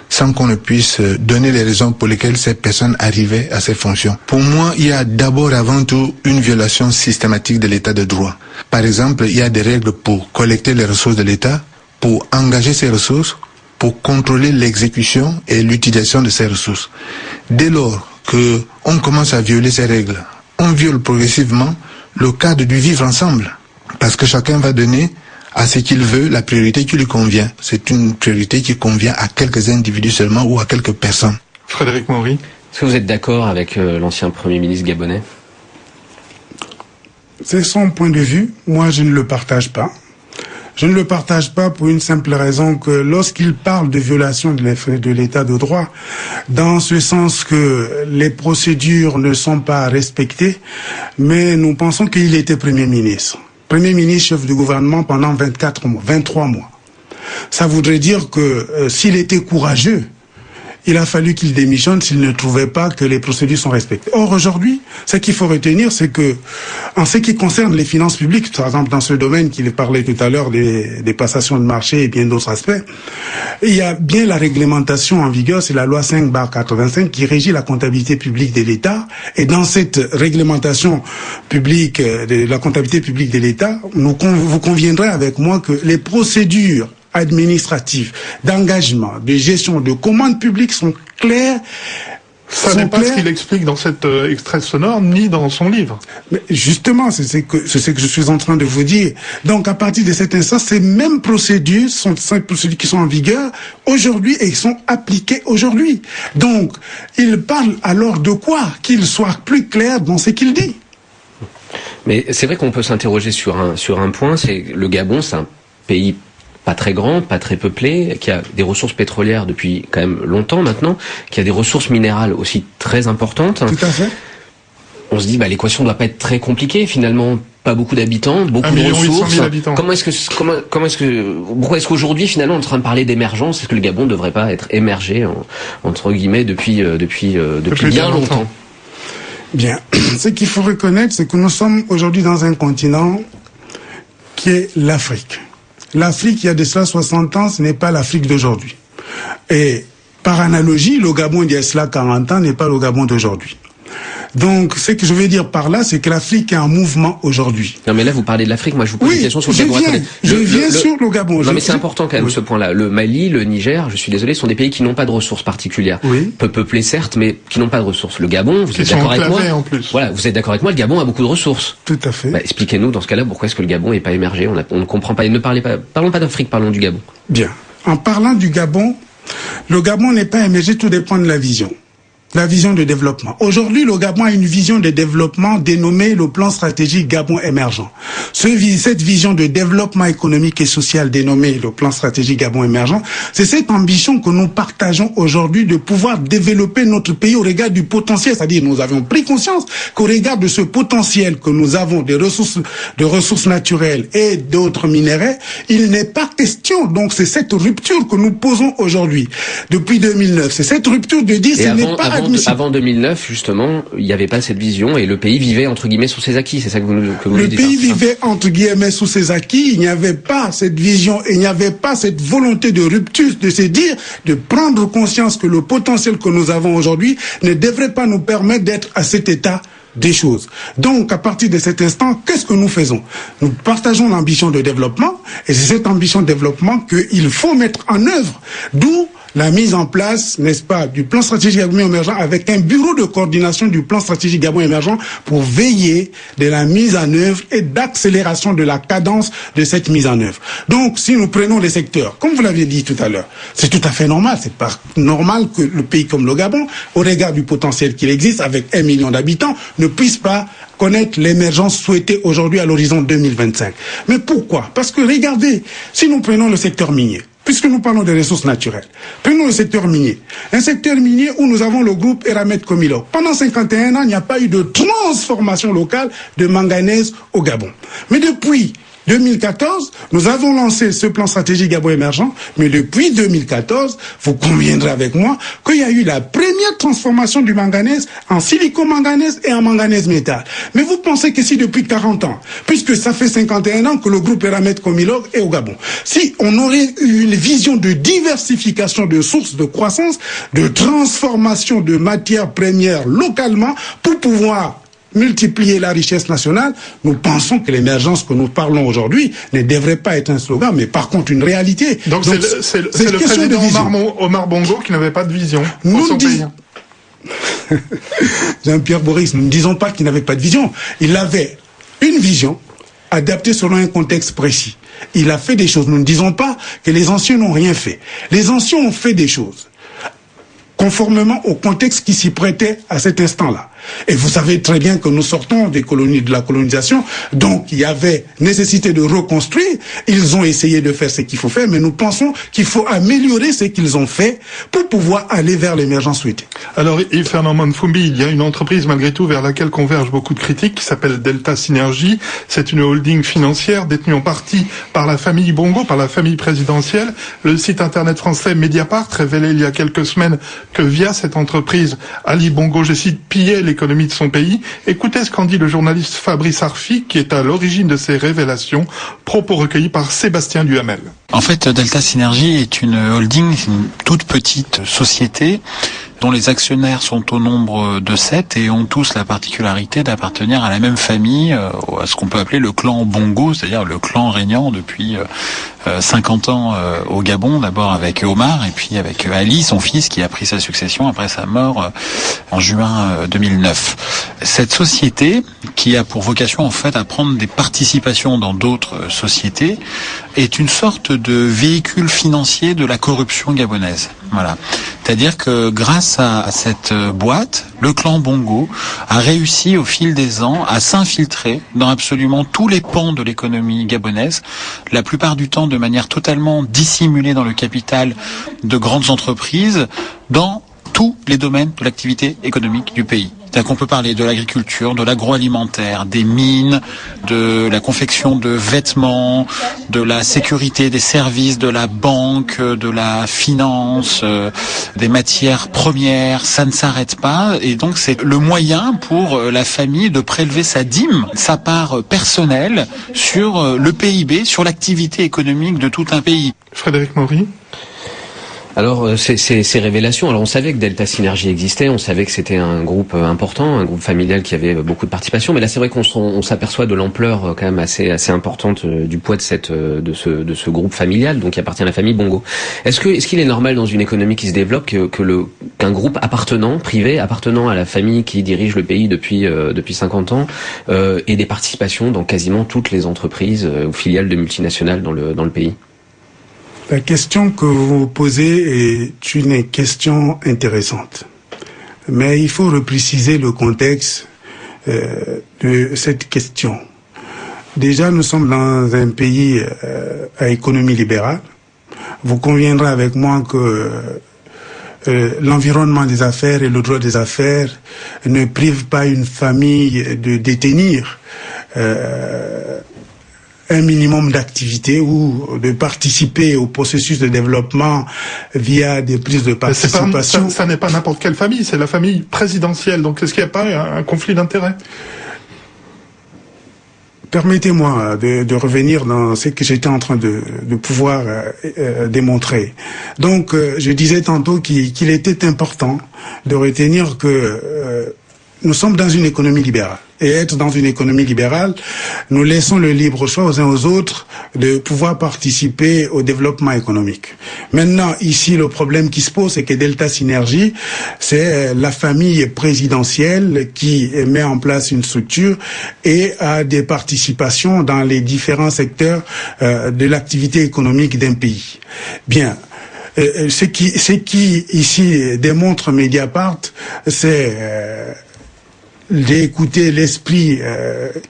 sans qu'on ne puisse donner les raisons pour lesquelles ces personnes arrivaient à ces fonctions. Pour moi, il y a d'abord avant tout une violation systématique de l'état de droit. Par exemple, il y a des règles pour collecter les ressources de l'État, pour engager ces ressources, pour contrôler l'exécution et l'utilisation de ces ressources. Dès lors qu'on commence à violer ces règles, on viole progressivement le cadre du vivre ensemble. Parce que chacun va donner à ce qu'il veut la priorité qui lui convient. C'est une priorité qui convient à quelques individus seulement ou à quelques personnes. Frédéric Maury. Est-ce que vous êtes d'accord avec l'ancien Premier ministre gabonais? C'est son point de vue. Moi, je ne le partage pas. Je ne le partage pas pour une simple raison que lorsqu'il parle de violation de l'état de droit, dans ce sens que les procédures ne sont pas respectées, mais nous pensons qu'il était Premier ministre. Premier ministre, chef du gouvernement pendant 23 mois. Ça voudrait dire que s'il était courageux, il a fallu qu'il démissionne s'il ne trouvait pas que les procédures sont respectées. Or, aujourd'hui, ce qu'il faut retenir, c'est que, en ce qui concerne les finances publiques, par exemple, dans ce domaine qu'il parlait tout à l'heure des passations de marché et bien d'autres aspects, il y a bien la réglementation en vigueur, c'est la loi 5/85 qui régit la comptabilité publique de l'État. Et dans cette réglementation publique, de la comptabilité publique de l'État, vous conviendrez avec moi que les procédures administratifs, d'engagement, de gestion, de commandes publiques sont clairs. Ça n'est pas ce qu'il explique dans cet extrait sonore, ni dans son livre. Mais justement, c'est ce que je suis en train de vous dire. Donc, à partir de cet instant, ces mêmes procédures sont 5 procédures qui sont en vigueur aujourd'hui et qui sont appliquées aujourd'hui. Donc, il parle alors de quoi? Qu'il soit plus clair dans ce qu'il dit. Mais c'est vrai qu'on peut s'interroger sur un point, c'est le Gabon, c'est un pays pas très grand, pas très peuplé, qui a des ressources pétrolières depuis quand même longtemps maintenant, qui a des ressources minérales aussi très importantes. Tout à fait. On se dit, l'équation doit pas être très compliquée finalement. Pas beaucoup d'habitants, beaucoup de ressources. Pourquoi est-ce qu'aujourd'hui finalement on est en train de parler d'émergence? Est-ce que le Gabon ne devrait pas être émergé entre guillemets depuis bien longtemps? Bien. Ce qu'il faut reconnaître, c'est que nous sommes aujourd'hui dans un continent qui est l'Afrique. L'Afrique, il y a de cela 60 ans, ce n'est pas l'Afrique d'aujourd'hui. Et par analogie, le Gabon d'il y a cela 40 ans n'est pas le Gabon d'aujourd'hui. Donc, ce que je veux dire par là, c'est que l'Afrique est en mouvement aujourd'hui. Non, mais là, vous parlez de l'Afrique. Moi, je vous pose une question sur le Gabon. Je viens sur le Gabon. Non, mais c'est important quand même, ce point-là. Le Mali, le Niger, je suis désolé, sont des pays qui n'ont pas de ressources particulières. Oui. Peu peuplés, certes, mais qui n'ont pas de ressources. Le Gabon, vous êtes d'accord avec moi? En plus. Voilà, vous êtes d'accord avec moi, le Gabon a beaucoup de ressources. Tout à fait. Expliquez-nous, dans ce cas-là, pourquoi est-ce que le Gabon n'est pas émergé? On ne comprend pas. Parlons pas d'Afrique, parlons du Gabon. Bien. En parlant du Gabon, le Gabon n'est pas émergé, tout dépend de la vision. La vision de développement. Aujourd'hui, le Gabon a une vision de développement dénommée le plan stratégique Gabon émergent. Cette vision de développement économique et social dénommée le plan stratégique Gabon émergent, c'est cette ambition que nous partageons aujourd'hui de pouvoir développer notre pays au regard du potentiel. C'est-à-dire, nous avons pris conscience qu'au regard de ce potentiel que nous avons de ressources naturelles et d'autres minéraux, il n'est pas question. Donc, c'est cette rupture que nous posons aujourd'hui. Depuis 2009, c'est cette rupture de dire ce n'est pas avant 2009, justement, il n'y avait pas cette vision et le pays vivait, entre guillemets, sous ses acquis. C'est ça que vous dites. Le pays vivait, entre guillemets, sous ses acquis. Il n'y avait pas cette vision et il n'y avait pas cette volonté de rupture, de se dire, de prendre conscience que le potentiel que nous avons aujourd'hui ne devrait pas nous permettre d'être à cet état des choses. Donc, à partir de cet instant, qu'est-ce que nous faisons? Nous partageons l'ambition de développement et c'est cette ambition de développement qu'il faut mettre en œuvre. D'où la mise en place, n'est-ce pas, du plan stratégique Gabon émergent avec un bureau de coordination du plan stratégique Gabon émergent pour veiller de la mise en œuvre et d'accélération de la cadence de cette mise en œuvre. Donc, si nous prenons les secteurs, comme vous l'aviez dit tout à l'heure, c'est tout à fait normal. C'est pas normal que le pays comme le Gabon, au regard du potentiel qu'il existe avec 1 million d'habitants, ne puisse pas connaître l'émergence souhaitée aujourd'hui à l'horizon 2025. Mais pourquoi? Parce que regardez, si nous prenons le secteur minier, puisque nous parlons des ressources naturelles, prenons le secteur minier. Un secteur minier où nous avons le groupe Eramet Comilog. Pendant 51 ans, il n'y a pas eu de transformation locale de manganèse au Gabon. Mais depuis 2014, nous avons lancé ce plan stratégique Gabon émergent, mais depuis 2014, vous conviendrez avec moi qu'il y a eu la première transformation du manganèse en silicomanganèse et en manganèse métal. Mais vous pensez que si depuis 40 ans, puisque ça fait 51 ans que le groupe Eramet Comilog est au Gabon, si on aurait eu une vision de diversification de sources de croissance, de transformation de matières premières localement pour pouvoir multiplier la richesse nationale, nous pensons que l'émergence que nous parlons aujourd'hui ne devrait pas être un slogan, mais par contre une réalité. Donc c'est le président Omar Bongo qui n'avait pas de vision pour son pays. Jean-Pierre Boris, nous ne disons pas qu'il n'avait pas de vision. Il avait une vision adaptée selon un contexte précis. Il a fait des choses. Nous ne disons pas que les anciens n'ont rien fait. Les anciens ont fait des choses conformément au contexte qui s'y prêtait à cet instant-là. Et vous savez très bien que nous sortons des colonies, de la colonisation, donc il y avait nécessité de reconstruire. Ils ont essayé de faire ce qu'il faut faire, mais nous pensons qu'il faut améliorer ce qu'ils ont fait pour pouvoir aller vers l'émergence souhaitée. Alors, Yves Fernand Manfumbi, il y a une entreprise malgré tout vers laquelle convergent beaucoup de critiques qui s'appelle Delta Synergie. C'est une holding financière détenue en partie par la famille Bongo, par la famille présidentielle. Le site internet français Mediapart révélait il y a quelques semaines que via cette entreprise, Ali Bongo, je cite, pillait l'économie de son pays. Écoutez ce qu'en dit le journaliste Fabrice Arfi, qui est à l'origine de ces révélations, propos recueillis par Sébastien Duhamel. En fait, Delta Synergie est une holding, une toute petite société dont les actionnaires sont au nombre de 7 et ont tous la particularité d'appartenir à la même famille, à ce qu'on peut appeler le clan Bongo, c'est-à-dire le clan régnant depuis 50 ans au Gabon, d'abord avec Omar et puis avec Ali, son fils, qui a pris sa succession après sa mort en juin 2009. Cette société, qui a pour vocation en fait à prendre des participations dans d'autres sociétés, est une sorte de véhicule financier de la corruption gabonaise. Voilà. C'est-à-dire que grâce à cette boîte, le clan Bongo a réussi au fil des ans à s'infiltrer dans absolument tous les pans de l'économie gabonaise, la plupart du temps de manière totalement dissimulée dans le capital de grandes entreprises, dans tous les domaines de l'activité économique du pays. C'est-à-dire qu'on peut parler de l'agriculture, de l'agroalimentaire, des mines, de la confection de vêtements, de la sécurité des services, de la banque, de la finance, des matières premières. Ça ne s'arrête pas et donc c'est le moyen pour la famille de prélever sa dîme, sa part personnelle sur le PIB, sur l'activité économique de tout un pays. Frédéric Maury. Alors ces révélations, alors on savait que Delta Synergie existait, on savait que c'était un groupe important, un groupe familial qui avait beaucoup de participation, mais là c'est vrai qu'on s'aperçoit de l'ampleur quand même assez importante du poids de ce groupe familial, donc qui appartient à la famille Bongo. Est-ce qu'il est normal dans une économie qui se développe qu'un groupe privé appartenant à la famille qui dirige le pays depuis 50 ans ait des participations dans quasiment toutes les entreprises ou filiales de multinationales dans le pays? La question que vous posez est une question intéressante. Mais il faut repréciser le contexte de cette question. Déjà, nous sommes dans un pays à économie libérale. Vous conviendrez avec moi que l'environnement des affaires et le droit des affaires ne privent pas une famille de détenir un minimum d'activité ou de participer au processus de développement via des prises de participation. Ça n'est pas n'importe quelle famille, c'est la famille présidentielle. Donc est-ce qu'il n'y a pas un conflit d'intérêts? Permettez-moi de revenir dans ce que j'étais en train de pouvoir démontrer. Donc, je disais tantôt qu'il était important de retenir que nous sommes dans une économie libérale. Et être dans une économie libérale, nous laissons le libre choix aux uns aux autres de pouvoir participer au développement économique. Maintenant, ici, le problème qui se pose, c'est que Delta Synergie, c'est la famille présidentielle qui met en place une structure et a des participations dans les différents secteurs de l'activité économique d'un pays. Bien. Ce qui ici démontre Mediapart, c'est d'écouter l'esprit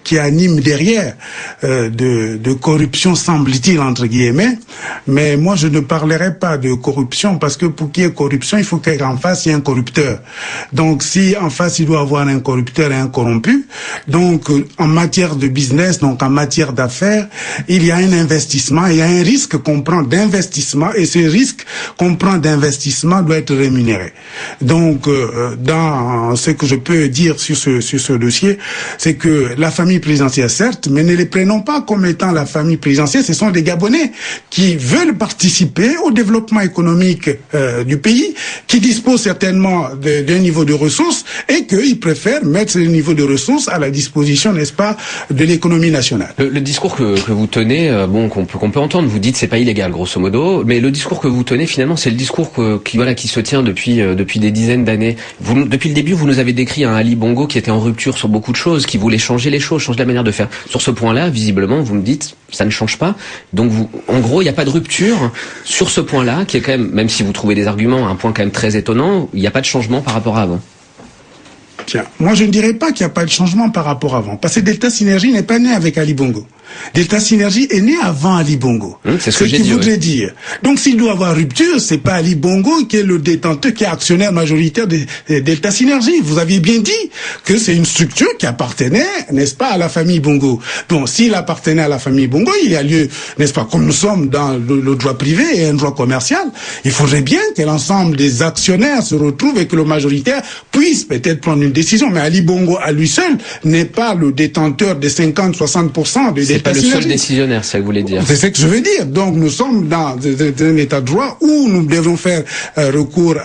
qui anime derrière de corruption, semble-t-il, entre guillemets. Mais moi, je ne parlerai pas de corruption parce que pour qu'il y ait corruption, il faut qu'en face, il y ait un corrupteur. Donc, si en face, il doit avoir un corrupteur et un corrompu, donc en matière de business, donc en matière d'affaires, il y a un investissement, il y a un risque qu'on prend d'investissement et ce risque qu'on prend d'investissement doit être rémunéré. Donc, dans ce que je peux dire sur ce dossier, c'est que la famille présidentielle, certes, mais ne les prenons pas comme étant la famille présidentielle, ce sont des Gabonais qui veulent participer au développement économique du pays, qui disposent certainement d'un niveau de ressources et qu'ils préfèrent mettre ce niveau de ressources à la disposition, n'est-ce pas, de l'économie nationale. Le discours que vous tenez, qu'on peut entendre, vous dites c'est pas illégal, grosso modo, mais le discours que vous tenez, finalement, c'est le discours qui se tient depuis des dizaines d'années. Depuis le début, vous nous avez décrit un Ali Bongo qui était en rupture sur beaucoup de choses, qui voulait changer les choses, changer la manière de faire. Sur ce point-là, visiblement, vous me dites, ça ne change pas. Donc, en gros, il n'y a pas de rupture sur ce point-là, qui est quand même si vous trouvez des arguments, un point quand même très étonnant, il n'y a pas de changement par rapport à avant. Tiens, moi je ne dirais pas qu'il n'y a pas de changement par rapport à avant, parce que Delta Synergie n'est pas né avec Ali Bongo. Delta Synergie est né avant Ali Bongo. C'est ce que j'ai dit. Voudrait dire. Donc s'il doit avoir rupture, c'est pas Ali Bongo qui est le détenteur, qui est actionnaire majoritaire de Delta Synergie. Vous aviez bien dit que c'est une structure qui appartenait, n'est-ce pas, à la famille Bongo. Donc s'il appartenait à la famille Bongo, il y a lieu, n'est-ce pas, comme nous sommes dans le droit privé et un droit commercial, il faudrait bien que l'ensemble des actionnaires se retrouvent et que le majoritaire puisse peut-être prendre une décision. Mais Ali Bongo à lui seul n'est pas le détenteur des 50-60% de Delta Synergie. C'est pas le seul décisionnaire, c'est ça que vous voulez dire. C'est ce que je veux dire. Donc nous sommes dans un état de droit où nous devons faire recours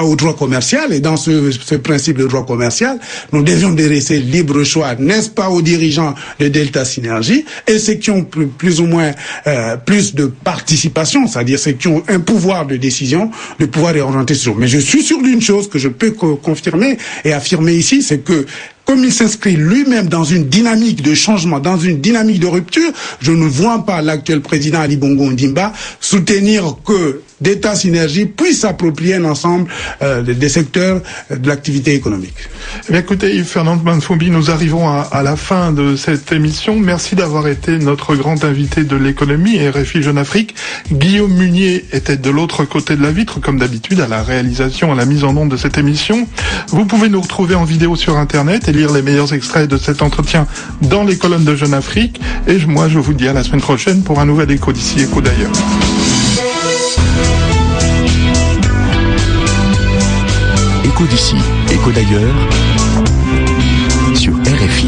au droit commercial, et dans ce principe de droit commercial, nous devions laisser libre choix, n'est-ce pas, aux dirigeants de Delta Synergie et ceux qui ont plus ou moins plus de participation, c'est-à-dire ceux qui ont un pouvoir de décision, de pouvoir orienter sur. Mais je suis sûr d'une chose que je peux confirmer et affirmer ici, c'est que comme il s'inscrit lui-même dans une dynamique de changement, dans une dynamique de rupture, je ne vois pas l'actuel président Ali Bongo Ondimba soutenir que Delta Synergie puisse s'approprier un ensemble des secteurs de l'activité économique. Eh bien, écoutez, Yves-Fernand Manfumbi, nous arrivons à la fin de cette émission. Merci d'avoir été notre grand invité de l'économie et RFI Jeune Afrique. Guillaume Munier était de l'autre côté de la vitre, comme d'habitude, à la réalisation, à la mise en onde de cette émission. Vous pouvez nous retrouver en vidéo sur Internet et lire les meilleurs extraits de cet entretien dans les colonnes de Jeune Afrique. Et moi, je vous dis à la semaine prochaine pour un nouvel Écho d'ici, Écho d'ailleurs. Écho d'ici, Écho d'ailleurs sur RFI.